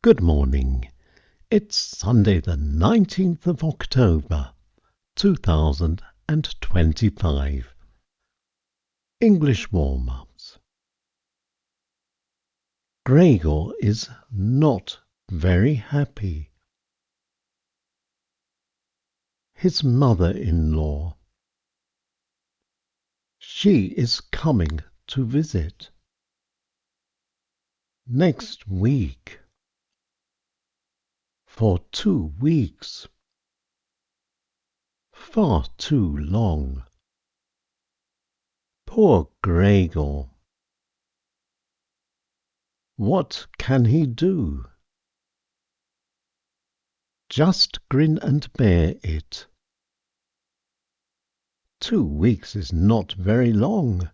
Good morning. It's Sunday the 19th of October, 2025. English warm-ups. Gregor is not very happy. His mother-in-law. She is coming to visit. Next week. For 2 weeks. Far too long. Poor Gregor. What can he do? Just grin and bear it. 2 weeks is not very long.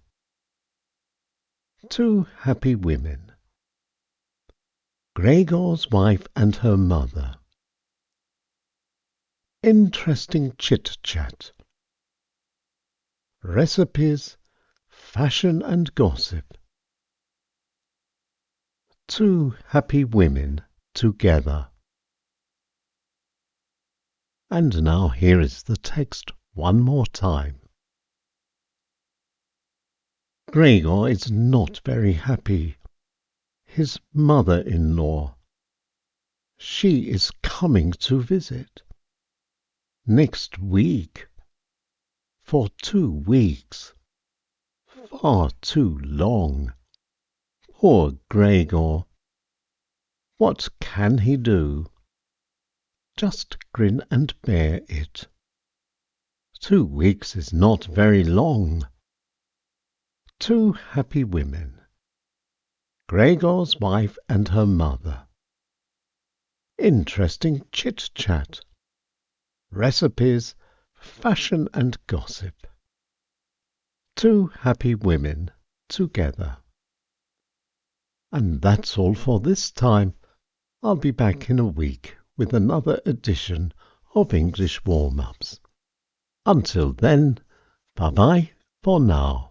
2 happy women. Gregor's wife and her mother. Interesting chit-chat. Recipes, fashion and gossip. 2 happy women together. And now here is the text one more time. Gregor is not very happy. His mother-in-law. She is coming to visit. Next week. For 2 weeks. Far too long. Poor Gregor. What can he do? Just grin and bear it. 2 weeks is not very long. 2 happy women. Gregor's wife and her mother. Interesting chit-chat. Recipes, fashion and gossip. 2 happy women together. And that's all for this time. I'll be back in a week with another edition of English Warm-Ups. Until then, bye-bye for now.